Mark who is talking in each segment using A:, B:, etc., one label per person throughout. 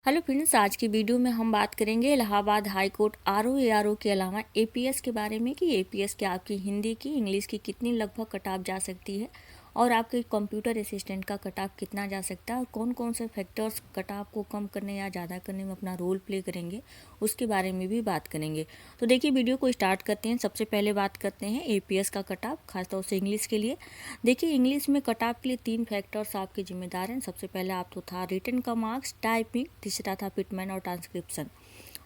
A: Hello friends, आज की video में हम बात करेंगे Allahabad high court RO ARO के अलावा एपीएस के बारे में कि एपीएस के आपकी हिंदी की इंग्लिश की कितनी लगभग कट ऑफ जा सकती है और आपके कंप्यूटर असिस्टेंट का कट ऑफ कितना जा सकता है और कौन कौन से फैक्टर्स कट ऑफ को कम करने या ज़्यादा करने में अपना रोल प्ले करेंगे, उसके बारे में भी बात करेंगे। तो देखिए, वीडियो को स्टार्ट करते हैं। सबसे पहले बात करते हैं एपीएस का कट ऑफ, खासतौर से इंग्लिश के लिए। देखिए, इंग्लिश में कट ऑफ के लिए 3 फैक्टर्स आपके जिम्मेदार हैं। सबसे पहले आप तो था रिटन का मार्क्स, टाइपिंग, तीसरा था पिटमैन और ट्रांसक्रिप्शन।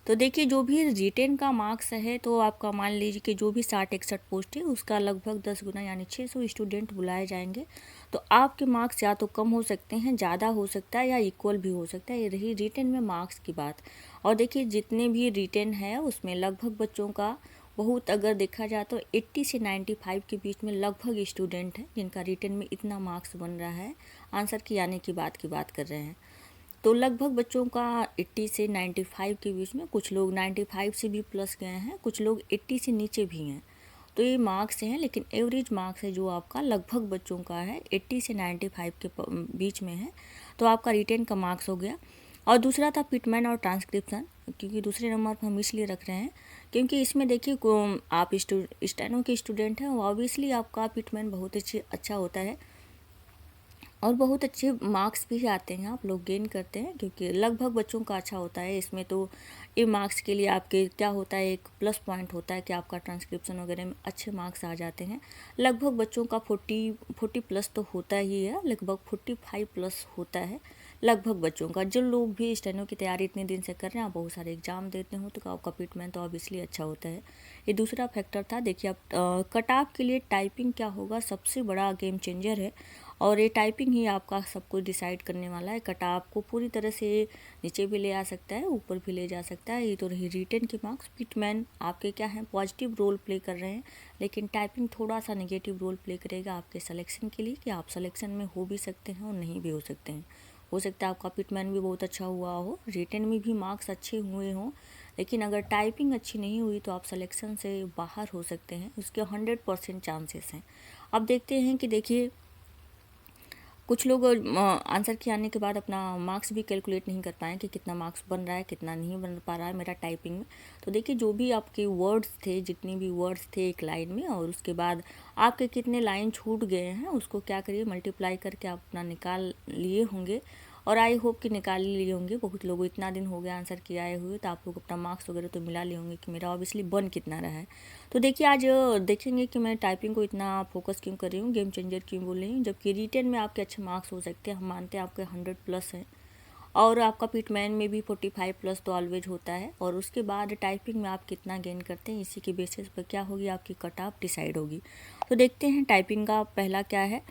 A: तो देखिए, जो भी रिटेन का मार्क्स है तो आपका मान लीजिए कि जो भी 60-61 पोस्ट है उसका लगभग 10 गुना यानी 600 स्टूडेंट बुलाए जाएंगे। तो आपके मार्क्स या तो कम हो सकते हैं, ज़्यादा हो सकता है या इक्वल भी हो सकता है। ये रही रिटेन में मार्क्स की बात। और देखिए, जितने भी रिटेन है उसमें लगभग बच्चों का बहुत अगर देखा जाए तो 80 से 95 के बीच में लगभग स्टूडेंट हैं जिनका रिटेन में इतना मार्क्स बन रहा है। आंसर की आने की बात कर रहे हैं। तो लगभग बच्चों का 80 से 95 के बीच में, कुछ लोग 95 से भी प्लस गए हैं, कुछ लोग 80 से नीचे भी हैं। तो ये मार्क्स हैं, लेकिन एवरेज मार्क्स है जो आपका लगभग बच्चों का है 80 से 95 के बीच में है। तो आपका रिटेन का मार्क्स हो गया। और दूसरा था पिटमैन और ट्रांसक्रिप्शन, क्योंकि दूसरे नंबर पर हम इसलिए रख रहे हैं क्योंकि इसमें देखिए आप स्टेनो के स्टूडेंट हैं, ऑब्वियसली आपका पिटमैन बहुत अच्छा होता है और बहुत अच्छे मार्क्स भी आते हैं, आप लोग गेन करते हैं क्योंकि लगभग बच्चों का अच्छा होता है। इसमें तो ये मार्क्स के लिए आपके क्या होता है, एक प्लस पॉइंट होता है कि आपका ट्रांसक्रिप्शन वगैरह में अच्छे मार्क्स आ जाते हैं। लगभग बच्चों का 40 प्लस तो होता ही है, लगभग 45 प्लस होता है लगभग बच्चों का। जो लोग भी स्टेनो की तैयारी इतने दिन से कर रहे हैं, आप बहुत सारे एग्जाम देते हो तो आपका पिटमैन तो ऑब्वियसली अच्छा होता है। ये दूसरा फैक्टर था। देखिए, आप कट ऑफ के लिए टाइपिंग क्या होगा, सबसे बड़ा गेम चेंजर है और ये टाइपिंग ही आपका सब कुछ डिसाइड करने वाला है। कट ऑफ को पूरी तरह से नीचे भी ले आ सकता है, ऊपर भी ले जा सकता है। ये तो रही रिटेन के मार्क्स। पिटमैन आपके क्या हैं, पॉजिटिव रोल प्ले कर रहे हैं, लेकिन टाइपिंग थोड़ा सा नेगेटिव रोल प्ले करेगा आपके सिलेक्शन के लिए कि आप सिलेक्शन में हो भी सकते हैं और नहीं भी हो सकते हैं। हो सकता है आपका पिटमैन भी बहुत अच्छा हुआ हो, रिटेन में भी मार्क्स अच्छे हुए हों, लेकिन अगर टाइपिंग अच्छी नहीं हुई तो आप सिलेक्शन से बाहर हो सकते हैं। उसके 100% चांसेस हैं। अब देखते हैं कि देखिए, कुछ लोग आंसर के आने के बाद अपना मार्क्स भी कैलकुलेट नहीं कर पाए कि कितना मार्क्स बन रहा है, कितना नहीं बन पा रहा है मेरा टाइपिंग में। तो देखिए, जो भी आपके वर्ड्स थे, जितनी भी वर्ड्स थे एक लाइन में, और उसके बाद आपके कितने लाइन छूट गए हैं, उसको क्या करिए, मल्टीप्लाई करके आप अपना निकाल लिए होंगे। और आई होप कि निकाल ही लिए होंगे। बहुत लोग इतना दिन हो गया आंसर किए आए हुए, तो आप लोग अपना मार्क्स वगैरह तो मिला लिए होंगे कि मेरा ऑब्वियसली बन कितना रहा है। तो देखिए, आज देखेंगे कि मैं टाइपिंग को इतना फोकस क्यों कर रही हूँ, गेम चेंजर क्यों बोल रही हूँ, जबकि रिटेन में आपके अच्छे मार्क्स हो सकते हैं। हम मानते हैं आपके 100 प्लस हैं और आपका पिटमैन में भी 45 प्लस तो ऑलवेज होता है। और उसके बाद टाइपिंग में आप कितना गेन करते हैं, इसी के बेसिस पर क्या होगी आपकी कट ऑफ डिसाइड होगी। तो देखते हैं टाइपिंग का पहला क्या है।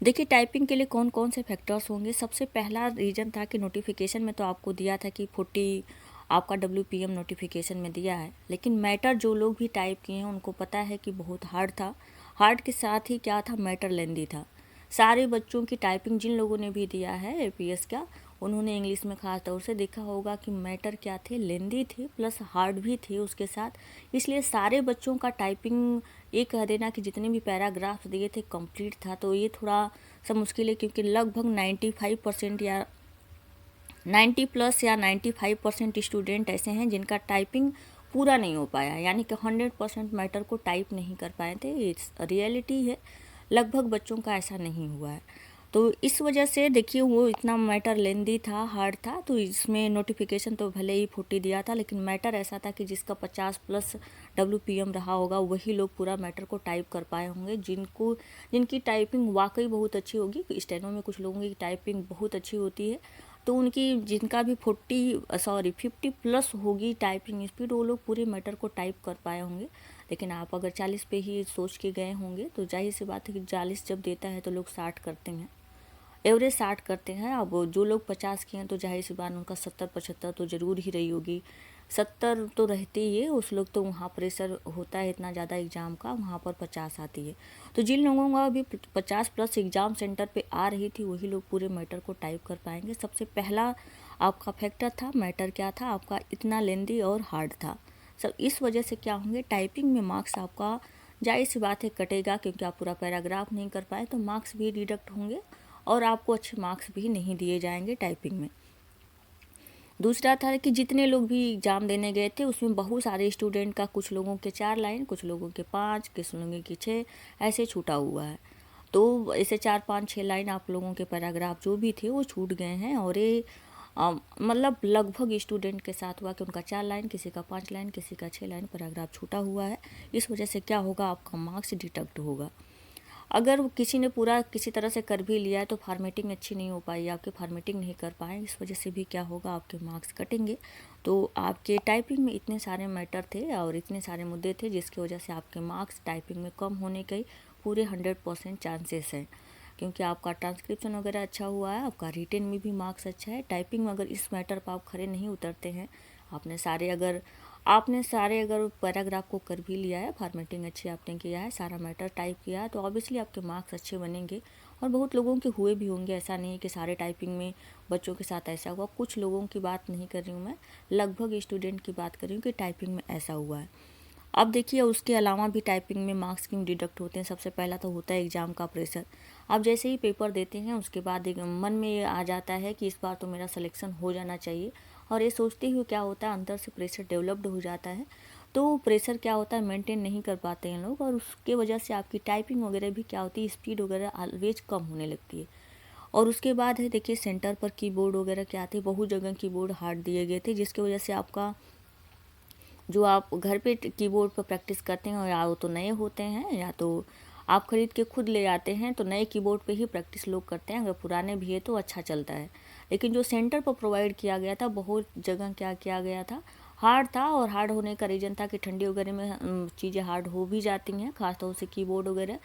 A: देखिए, टाइपिंग के लिए कौन कौन से फैक्टर्स होंगे। सबसे पहला रीज़न था कि नोटिफिकेशन में तो आपको दिया था कि 40 आपका WPM नोटिफिकेशन में दिया है, लेकिन मैटर जो लोग भी टाइप किए हैं उनको पता है कि बहुत हार्ड था। हार्ड के साथ ही क्या था, मैटर लेंदी था। सारे बच्चों की टाइपिंग जिन लोगों ने भी दिया है एपीएस का, उन्होंने इंग्लिश में ख़ास तौर से देखा होगा कि मैटर क्या थे, लेंदी थे प्लस हार्ड भी थे उसके साथ। इसलिए सारे बच्चों का टाइपिंग, ये कह देना कि जितने भी पैराग्राफ्स दिए थे कंप्लीट था, तो ये थोड़ा सा मुश्किल है क्योंकि लगभग 95% या 90 प्लस या 95% स्टूडेंट ऐसे हैं जिनका टाइपिंग पूरा नहीं हो पाया, यानी कि 100% मैटर को टाइप नहीं कर पाए थे। ये रियलिटी है, लगभग बच्चों का ऐसा नहीं हुआ है। तो इस वजह से देखिए, वो इतना मैटर लेंदी था, हार्ड था, तो इसमें नोटिफिकेशन तो भले ही 40 दिया था, लेकिन मैटर ऐसा था कि जिसका 50 प्लस WPM रहा होगा वही लोग पूरा मैटर को टाइप कर पाए होंगे। जिनकी टाइपिंग वाकई बहुत अच्छी होगी। स्टेनो में कुछ लोगों की टाइपिंग बहुत अच्छी होती है, तो उनकी जिनका भी 50 प्लस होगी टाइपिंग स्पीड, वो लोग पूरे मैटर को टाइप कर पाए होंगे। लेकिन आप अगर 40 पे ही सोच के गए होंगे तो जाहिर सी बात है कि 40 जब देता है तो लोग 60 करते हैं, एवरेज 60 करते हैं। अब जो लोग 50 किए हैं तो जाहिर सी बात उनका 70-75 तो ज़रूर ही रही होगी। 70 तो रहती ही है, उस लोग तो वहाँ प्रेशर होता है इतना ज़्यादा एग्ज़ाम का, वहाँ पर 50 आती है। तो जिन लोगों का अभी 50 प्लस एग्ज़ाम सेंटर पे आ रही थी वही लोग पूरे मैटर को टाइप कर पाएंगे। सबसे पहला आपका फैक्टर था, मैटर क्या था आपका, इतना लेंदी और हार्ड था। सब इस वजह से क्या होंगे, टाइपिंग में मार्क्स आपका जाहिर सी बात है कटेगा, क्योंकि आप पूरा पैराग्राफ नहीं कर पाए तो मार्क्स भी डिडक्ट होंगे और आपको अच्छे मार्क्स भी नहीं दिए जाएंगे टाइपिंग में। दूसरा था कि जितने लोग भी एग्ज़ाम देने गए थे उसमें बहुत सारे स्टूडेंट का, कुछ लोगों के 4 लाइन, कुछ लोगों के 5, कुछ लोगों के 6 ऐसे छूटा हुआ है। तो ऐसे 4, 5, 6 लाइन आप लोगों के पैराग्राफ जो भी थे वो छूट गए हैं। और ये मतलब लगभग स्टूडेंट के साथ हुआ कि उनका 4 लाइन, किसी का 5 लाइन, किसी का 6 लाइन पैराग्राफ छूटा हुआ है। इस वजह से क्या होगा, आपका मार्क्स डिडक्ट होगा। अगर वो किसी ने पूरा किसी तरह से कर भी लिया है तो फॉर्मेटिंग अच्छी नहीं हो पाई, आपके फॉर्मेटिंग नहीं कर पाए, इस वजह से भी क्या होगा, आपके मार्क्स कटेंगे। तो आपके टाइपिंग में इतने सारे मैटर थे और इतने सारे मुद्दे थे जिसकी वजह से आपके मार्क्स टाइपिंग में कम होने के पूरे 100% चांसेस हैं। क्योंकि आपका ट्रांसक्रिप्शन वगैरह अच्छा हुआ है, आपका रिटेन में भी मार्क्स अच्छा है। टाइपिंग में अगर इस मैटर पर आप खड़े नहीं उतरते हैं, आपने सारे अगर पैराग्राफ को कर भी लिया है, फॉर्मेटिंग अच्छी आपने किया है, सारा मैटर टाइप किया है, तो ऑब्वियसली आपके मार्क्स अच्छे बनेंगे। और बहुत लोगों के हुए भी होंगे, ऐसा नहीं है कि सारे टाइपिंग में बच्चों के साथ ऐसा हुआ। कुछ लोगों की बात नहीं कर रही हूँ मैं, लगभग स्टूडेंट की बात कर रही हूँ कि टाइपिंग में ऐसा हुआ है। अब देखिए उसके अलावा भी टाइपिंग में मार्क्स क्यों डिडक्ट होते हैं। सबसे पहला तो होता है एग्ज़ाम का प्रेशर। आप जैसे ही पेपर देते हैं उसके बाद एक मन में ये आ जाता है कि इस बार तो मेरा सिलेक्शन हो जाना चाहिए, और ये सोचते हुए क्या होता है, अंदर से प्रेशर डेवलप्ड हो जाता है। तो प्रेशर क्या होता है, मेंटेन नहीं कर पाते हैं लोग, और उसके वजह से आपकी टाइपिंग वगैरह भी क्या होती है, स्पीड वगैरह ऑलवेज कम होने लगती है। और उसके बाद है देखिए सेंटर पर कीबोर्ड वगैरह क्या थे, बहुत जगह कीबोर्ड हार्ड दिए गए थे, जिसकी वजह से आपका जो आप घर पे कीबोर्ड पर प्रैक्टिस करते हैं, या वो तो नए होते हैं या तो आप खरीद के खुद ले आते हैं, तो नए कीबोर्ड पे ही प्रैक्टिस लोग करते हैं। अगर पुराने भी है तो अच्छा चलता है। लेकिन जो सेंटर पर प्रोवाइड किया गया था, बहुत जगह क्या किया गया था, हार्ड था। और हार्ड होने का रीज़न था कि ठंडी वगैरह में चीज़ें हार्ड हो भी जाती हैं, खासतौर से कीबोर्ड वगैरह।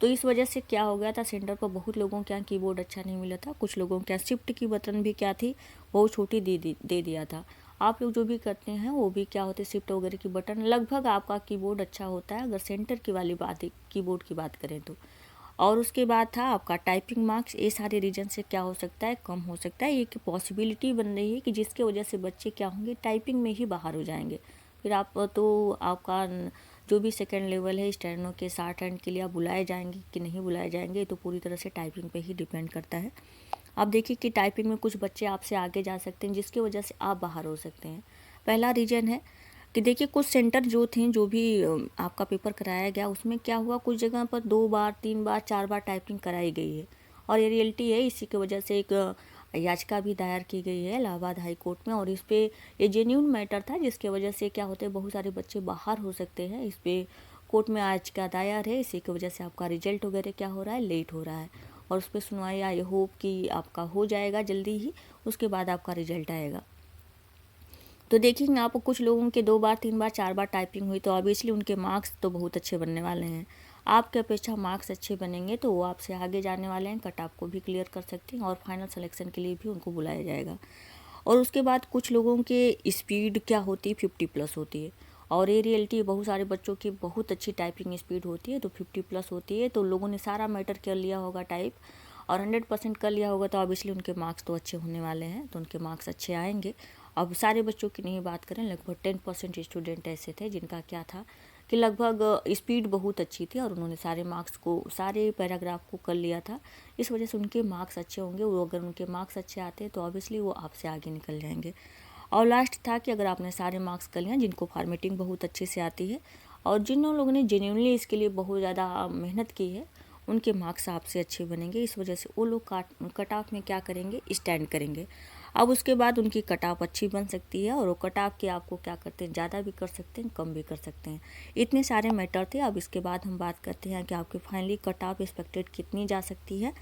A: तो इस वजह से क्या हो गया था, सेंटर पर बहुत लोगों के यहाँ कीबोर्ड अच्छा नहीं मिला था। कुछ लोगों के यहाँ शिफ्ट की बटन भी क्या थी, बहुत छोटी दे दिया था। आप लोग जो भी करते हैं वो भी क्या होते हैं, शिफ्ट वगैरह की बटन, लगभग आपका कीबोर्ड अच्छा होता है अगर सेंटर की वाली बात कीबोर्ड की बात करें तो। और उसके बाद था आपका टाइपिंग मार्क्स। ये सारे रीजन से क्या हो सकता है, कम हो सकता है। एक पॉसिबिलिटी बन रही है कि जिसके वजह से बच्चे क्या होंगे, टाइपिंग में ही बाहर हो जाएंगे। फिर आप तो आपका जो भी सेकेंड लेवल है स्टेनो के शॉर्ट हैंड के लिए आप बुलाए जाएंगे कि नहीं बुलाए जाएंगे, तो पूरी तरह से टाइपिंग पे ही डिपेंड करता है। आप देखिए कि टाइपिंग में कुछ बच्चे आपसे आगे जा सकते हैं जिसकी वजह से आप बाहर हो सकते हैं। पहला रीज़न है कि देखिए कुछ सेंटर जो थे, जो भी आपका पेपर कराया गया उसमें क्या हुआ, कुछ जगह पर 2 बार 3 बार 4 बार टाइपिंग कराई गई है, और ये रियलिटी है। इसी की वजह से एक याचिका भी दायर की गई है इलाहाबाद हाई कोर्ट में, और इस पे ये जेन्यून मैटर था, जिसकी वजह से क्या होता है, बहुत सारे बच्चे बाहर हो सकते हैं। इस पे कोर्ट में याचिका दायर है, इसी की वजह से आपका रिजल्ट वगैरह क्या हो रहा है, लेट हो रहा है। और उस पर सुनवाई आई होप कि आपका हो जाएगा जल्दी ही, उसके बाद आपका रिजल्ट आएगा। तो देखिए आप कुछ लोगों के 2 बार 3 बार 4 बार टाइपिंग हुई, तो ऑब्वियसली उनके मार्क्स तो बहुत अच्छे बनने वाले हैं। आपके अपेक्षा मार्क्स अच्छे बनेंगे तो वो आपसे आगे जाने वाले हैं, कट ऑफ को भी क्लियर कर सकते हैं, और फाइनल सिलेक्शन के लिए भी उनको बुलाया जाएगा। और उसके बाद कुछ लोगों के स्पीड क्या होती है, 50+ होती है, और ये रियलिटी बहुत सारे बच्चों की बहुत अच्छी टाइपिंग स्पीड होती है, तो 50+ होती है। तो लोगों ने सारा मैटर कर लिया होगा टाइप, और 100% कर लिया होगा, तो ऑब्वियसली उनके मार्क्स तो अच्छे होने वाले हैं, तो उनके मार्क्स अच्छे आएंगे। अब सारे बच्चों की नहीं बात करें, लगभग 10% स्टूडेंट ऐसे थे जिनका क्या था कि लगभग स्पीड बहुत अच्छी थी, और उन्होंने सारे मार्क्स को, सारे पैराग्राफ को कर लिया था। इस वजह से उनके मार्क्स अच्छे होंगे। वो अगर उनके मार्क्स अच्छे आते हैं तो ऑब्वियसली वो आपसे आगे निकल जाएंगे। और लास्ट था कि अगर आपने सारे मार्क्स कर लिया, जिनको फॉर्मेटिंग बहुत अच्छे से आती है और जिन लोगों ने जेन्युइनली इसके लिए बहुत ज़्यादा मेहनत की है, उनके मार्क्स आपसे अच्छे बनेंगे। इस वजह से वो लोग कट ऑफ में क्या करेंगे, स्टैंड करेंगे। अब उसके बाद उनकी कट ऑफ अच्छी बन सकती है, और वो कट ऑफ के आपको क्या करते हैं, ज़्यादा भी कर सकते हैं, कम भी कर सकते हैं। इतने सारे मैटर थे। अब इसके बाद हम बात करते हैं कि आपके फाइनली कट ऑफ एक्सपेक्टेड कितनी जा सकती है।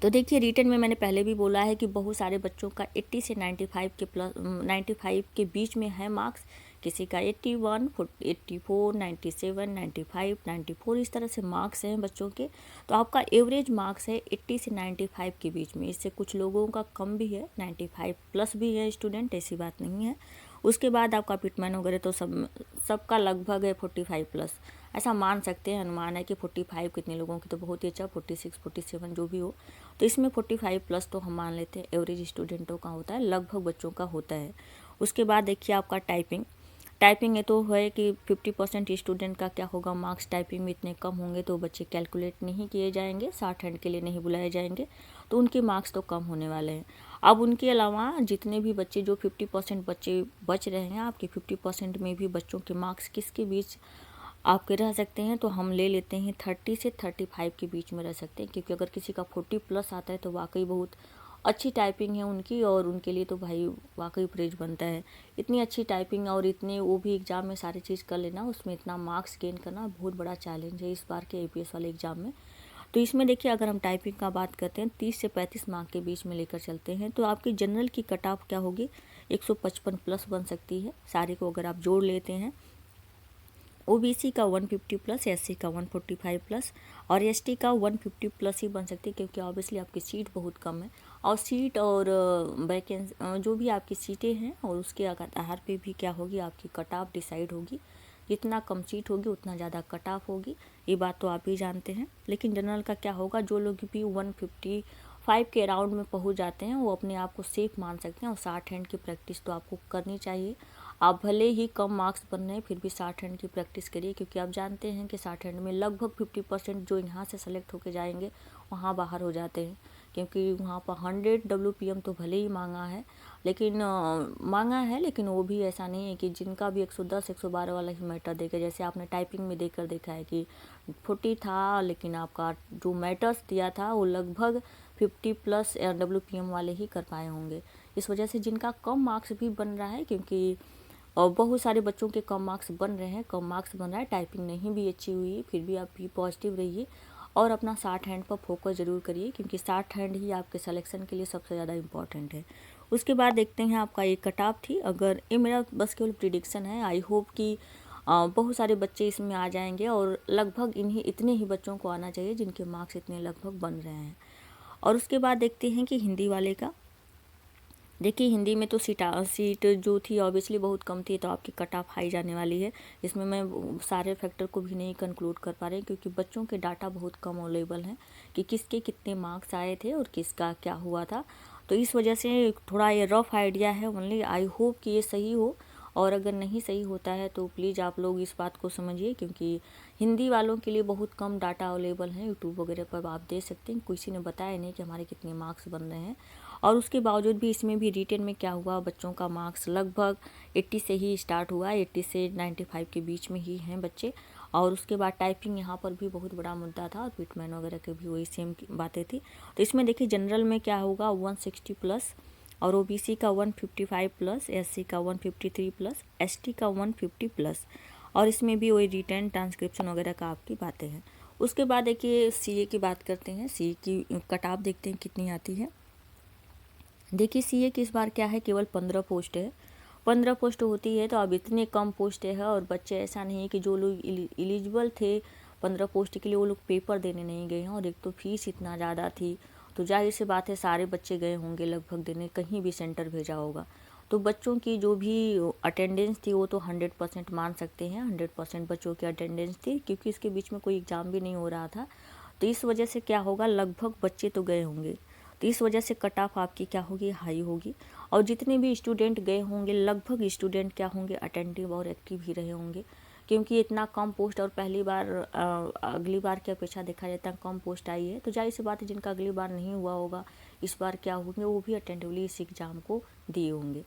A: तो देखिए रिटन में मैंने पहले भी बोला है कि बहुत सारे बच्चों का 80 से 95 के प्लस 95 के बीच में है मार्क्स, किसी का 81, 84, 97, 95, 94, इस तरह से मार्क्स हैं बच्चों के। तो आपका एवरेज मार्क्स है 80 से 95 के बीच में। इससे कुछ लोगों का कम भी है, 95+ भी है स्टूडेंट, ऐसी बात नहीं है। उसके बाद आपका पिटमैन वगैरह तो सबका लगभग है 45+, ऐसा मान सकते हैं, अनुमान है कि 45 कितने लोगों की तो बहुत ही अच्छा, 46, 47 जो भी हो, तो इसमें 45+ तो हम मान लेते हैं एवरेज स्टूडेंटों का होता है, लगभग बच्चों का होता है। उसके बाद देखिए आपका टाइपिंग है तो है कि 50% स्टूडेंट का क्या होगा, मार्क्स टाइपिंग में इतने कम होंगे तो बच्चे कैलकुलेट नहीं किए जाएंगे, शॉर्ट हैंड के लिए नहीं बुलाए जाएंगे, तो उनके मार्क्स तो कम होने वाले हैं। अब उनके अलावा जितने भी बच्चे जो 50% बच्चे बच रहे हैं, आपके 50% में भी बच्चों के मार्क्स किसके बीच आपके रह सकते हैं, तो हम ले लेते हैं 30 से 35 के बीच में रह सकते हैं। क्योंकि अगर किसी का 40 प्लस आता है तो वाकई बहुत अच्छी टाइपिंग है उनकी, और उनके लिए तो भाई वाकई प्रेज बनता है। इतनी अच्छी टाइपिंग और इतने वो भी एग्ज़ाम में सारी चीज़ कर लेना, उसमें इतना मार्क्स गेन करना बहुत बड़ा चैलेंज है इस बार के APS वाले एग्ज़ाम में। तो इसमें देखिए, अगर हम टाइपिंग का बात करते हैं 30 से 35 मार्क के बीच में लेकर चलते हैं, तो आपकी जनरल की कट ऑफ क्या होगी, 155 प्लस बन सकती है सारे को अगर आप जोड़ लेते हैं। OBC का 150 प्लस, SC का 145 प्लस और ST का 150 प्लस ही बन सकती है, क्योंकि ऑब्वियसली आपकी सीट बहुत कम है। और सीट और वैकेंसी जो भी आपकी सीटें हैं और उसके आधार पे भी क्या होगी, आपकी कट ऑफ डिसाइड होगी। जितना कम सीट होगी उतना ज़्यादा कट ऑफ होगी, ये बात तो आप ही जानते हैं। लेकिन जनरल का क्या होगा, जो लोग भी 155 के अराउंड में पहुंच जाते हैं वो अपने आप को सेफ मान सकते हैं। और 60 हैंड की प्रैक्टिस तो आपको करनी चाहिए। आप भले ही कम मार्क्स बन रहे हैं फिर भी 60 हैंड की प्रैक्टिस करिए, क्योंकि आप जानते हैं कि 60 हैंड में लगभग 50% जो यहाँ से सेलेक्ट होके जाएंगे वहाँ बाहर हो जाते हैं। क्योंकि वहाँ पर 100 WPM तो भले ही मांगा है, लेकिन वो भी ऐसा नहीं है कि जिनका भी 110 112 वाला ही मैटर देगा। जैसे आपने टाइपिंग में देखकर देखा है कि 40 था, लेकिन आपका जो मैटर्स दिया था वो लगभग 50 प्लस WPM वाले ही कर पाए होंगे। इस वजह से जिनका कम मार्क्स भी बन रहा है, क्योंकि और बहुत सारे बच्चों के कम मार्क्स बन रहे हैं, कम मार्क्स बन रहा है, टाइपिंग नहीं भी अच्छी हुई है, फिर भी आप भी पॉजिटिव रहिए और अपना 60 हैंड पर फोकस ज़रूर करिए, क्योंकि 60 हैंड ही आपके सिलेक्शन के लिए सबसे ज़्यादा इम्पॉर्टेंट है। उसके बाद देखते हैं आपका ये कट ऑफ थी। अगर ये मेरा बस केवल प्रिडिक्शन है, आई होप कि बहुत सारे बच्चे इसमें आ जाएंगे और लगभग इतने ही बच्चों को आना चाहिए जिनके मार्क्स इतने लगभग बन रहे हैं। और उसके बाद देखते हैं कि हिंदी वाले का। देखिए, हिंदी में तो सीट जो थी ऑब्वियसली बहुत कम थी, तो आपकी कट ऑफ हाई जाने वाली है। इसमें मैं सारे फैक्टर को भी नहीं कंक्लूड कर पा रही, क्योंकि बच्चों के डाटा बहुत कम अवेलेबल हैं कि किसके कितने मार्क्स आए थे और किसका क्या हुआ था। तो इस वजह से थोड़ा ये रफ आइडिया है ओनली। आई होप कि ये सही हो, और अगर नहीं सही होता है तो प्लीज़ आप लोग इस बात को समझिए, क्योंकि हिंदी वालों के लिए बहुत कम डाटा अवेलेबल है। यूट्यूब वगैरह पर आप दे सकते हैं, किसी ने बताया नहीं कि हमारे कितने मार्क्स बन रहे हैं। और उसके बावजूद भी इसमें भी रिटेन में क्या हुआ, बच्चों का मार्क्स लगभग 80 से ही स्टार्ट हुआ, 80 से 95 के बीच में ही हैं बच्चे। और उसके बाद टाइपिंग यहाँ पर भी बहुत बड़ा मुद्दा था, और पिटमैन वगैरह के भी वही सेम बातें थी। तो इसमें देखिए, जनरल में क्या होगा, 160 प्लस और OBC का 155 प्लस, SC का 153 प्लस, ST का 150 प्लस। और इसमें भी वही रिटर्न ट्रांसक्रिप्शन वगैरह का आपकी बातें हैं। उसके बाद देखिए, CA की बात करते हैं। CA की कट ऑफ देखते हैं कितनी आती है। देखिए, CA की इस बार क्या है, केवल 15 पोस्ट है। 15 पोस्ट होती है तो अब इतने कम पोस्ट है, और बच्चे ऐसा नहीं है कि जो लोग एलिजिबल थे 15 पोस्ट के लिए वो लोग पेपर देने नहीं गए हैं। और एक तो फीस इतना ज़्यादा थी, तो जाहिर सी बात है सारे बच्चे गए होंगे लगभग देने, कहीं भी सेंटर भेजा होगा। तो बच्चों की जो भी अटेंडेंस थी वो तो 100% मान सकते हैं, 100% बच्चों की अटेंडेंस थी, क्योंकि इसके बीच में कोई एग्ज़ाम भी नहीं हो रहा था। तो इस वजह से क्या होगा, लगभग बच्चे तो गए होंगे। तो इस वजह से कट ऑफ आपकी क्या होगी, हाई होगी। और जितने भी स्टूडेंट गए होंगे लगभग स्टूडेंट क्या होंगे, अटेंटिव और एक्टिव ही रहे होंगे, क्योंकि इतना कम पोस्ट और पहली बार अगली बार की अपेक्षा देखा जाए इतना कम पोस्ट आई है। तो जाहिर सी बात है जिनका अगली बार नहीं हुआ होगा, इस बार क्या होंगे, वो भी अटेंटिवली इस एग्ज़ाम को दिए होंगे।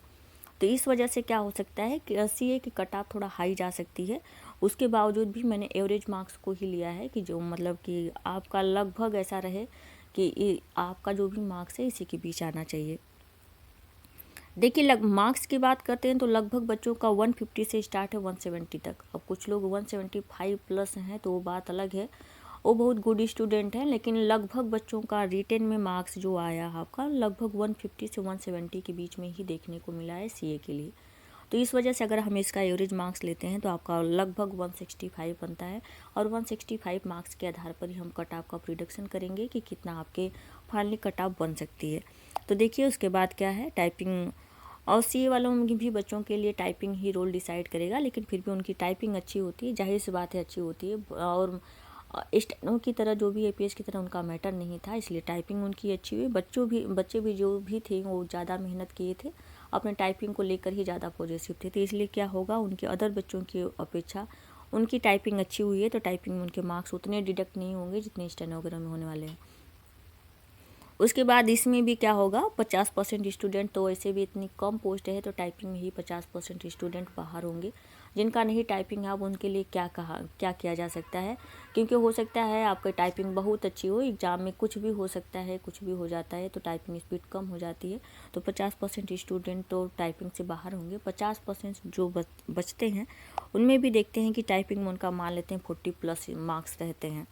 A: तो इस वजह से क्या हो सकता है कि CA की कट ऑफ थोड़ा हाई जा सकती है। उसके बावजूद भी मैंने एवरेज मार्क्स को ही लिया है, कि जो मतलब कि आपका लगभग ऐसा रहे कि आपका जो भी मार्क्स है इसी के बीच आना चाहिए। देखिए, मार्क्स की बात करते हैं तो लगभग बच्चों का 150 से स्टार्ट है 170 तक। अब कुछ लोग 175 प्लस हैं तो वो बात अलग है, वो बहुत गुड स्टूडेंट हैं। लेकिन लगभग बच्चों का रिटेन में मार्क्स जो आया आपका लगभग 150 से 170 के बीच में ही देखने को मिला है CA के लिए। तो इस वजह से अगर हम इसका एवरेज मार्क्स लेते हैं तो आपका लगभग 165 बनता है, और 165 मार्क्स के आधार पर ही हम कट ऑफ का प्रिडिक्शन करेंगे कि कितना आपके फाइनली कट ऑफ बन सकती है। तो देखिए, उसके बाद क्या है, टाइपिंग और CA वालों में भी बच्चों के लिए टाइपिंग ही रोल डिसाइड करेगा, लेकिन फिर भी उनकी टाइपिंग अच्छी होती है, जाहिर सी बात है अच्छी होती है। और स्टेनो की तरह जो भी APS की तरह उनका मैटर नहीं था, इसलिए टाइपिंग उनकी अच्छी हुई। बच्चे भी जो भी थे वो ज़्यादा मेहनत किए थे, अपने टाइपिंग को लेकर ही ज़्यादा पॉजिटिव थे। तो इसलिए क्या होगा, उनके अदर बच्चों की अपेक्षा उनकी टाइपिंग अच्छी हुई है, तो टाइपिंग में उनके मार्क्स उतने डिडक्ट नहीं होंगे जितने स्टेनोग्राम में होने वाले हैं। उसके बाद इसमें भी क्या होगा, 50% स्टूडेंट तो वैसे भी इतनी कम पोस्ट है तो टाइपिंग में ही 50% स्टूडेंट बाहर होंगे। जिनका नहीं टाइपिंग है अब उनके लिए क्या किया जा सकता है, क्योंकि हो सकता है आपका टाइपिंग बहुत अच्छी हो, एग्ज़ाम में कुछ भी हो सकता है, कुछ भी हो जाता है तो टाइपिंग स्पीड कम हो जाती है। तो 50% स्टूडेंट तो टाइपिंग से बाहर होंगे। 50% जो बचते हैं उनमें भी देखते हैं कि टाइपिंग में उनका मान लेते हैं 40+ मार्क्स रहते हैं।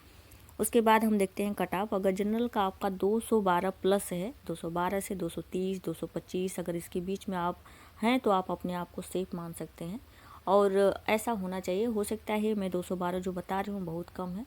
A: उसके बाद हम देखते हैं कट ऑफ। अगर जनरल का आपका 212 प्लस है, 212 से 230, 225 अगर इसके बीच में आप हैं तो आप अपने आप को सेफ मान सकते हैं, और ऐसा होना चाहिए। हो सकता है मैं 212 जो बता रही हूँ बहुत कम है,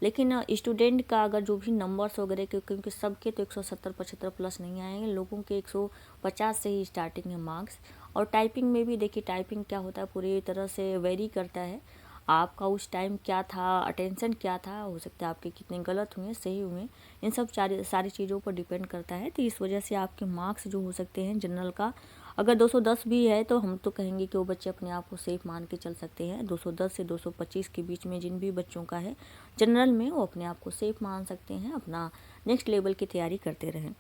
A: लेकिन स्टूडेंट का अगर जो भी नंबर्स वगैरह क्योंकि सबके तो 170-75 प्लस नहीं आएंगे, लोगों के 150 से ही स्टार्टिंग है मार्क्स। और टाइपिंग में भी देखिए, टाइपिंग क्या होता है पूरी तरह से वेरी करता है, आपका उस टाइम क्या था, अटेंशन क्या था, हो सकता है आपके कितने गलत हुए सही हुए, इन सब सारी चीज़ों पर डिपेंड करता है। तो इस वजह से आपके मार्क्स जो हो सकते हैं जनरल का, अगर 210 भी है तो हम तो कहेंगे कि वो बच्चे अपने आप को सेफ मान के चल सकते हैं। 210 से 225 के बीच में जिन भी बच्चों का है जनरल में, वो अपने आप को सेफ मान सकते हैं, अपना नेक्स्ट लेवल की तैयारी करते रहें।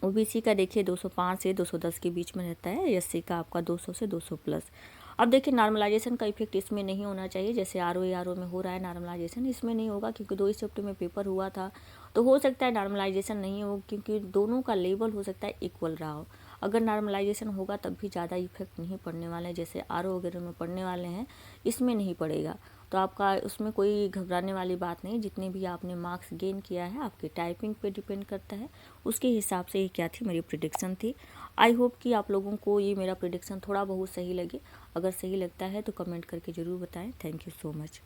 A: ओबीसी का देखिए 205 से 210 के बीच में रहता है, एससी का आपका 200 से 200 प्लस। अब देखिए नॉर्मलाइजेशन का इफेक्ट इसमें नहीं होना चाहिए, जैसे आरओ में हो रहा है नॉर्मलाइजेशन, इसमें नहीं होगा क्योंकि 2 शिफ्ट में पेपर हुआ था, तो हो सकता है नॉर्मलाइजेशन नहीं हो क्योंकि दोनों का लेवल हो सकता है इक्वल रहा हो। अगर नॉर्मलाइजेशन होगा तब भी ज़्यादा इफेक्ट नहीं पड़ने वाले हैं, जैसे आरओ वगैरह में पड़ने वाले हैं, इसमें नहीं पड़ेगा। तो आपका उसमें कोई घबराने वाली बात नहीं, जितने भी आपने मार्क्स गेन किया है आपकी टाइपिंग पे डिपेंड करता है, उसके हिसाब से ये क्या थी मेरी प्रिडिक्शन थी। आई होप कि आप लोगों को ये मेरा प्रिडिक्शन थोड़ा बहुत सही लगे। अगर सही लगता है तो कमेंट करके ज़रूर बताएं। Thank you so much.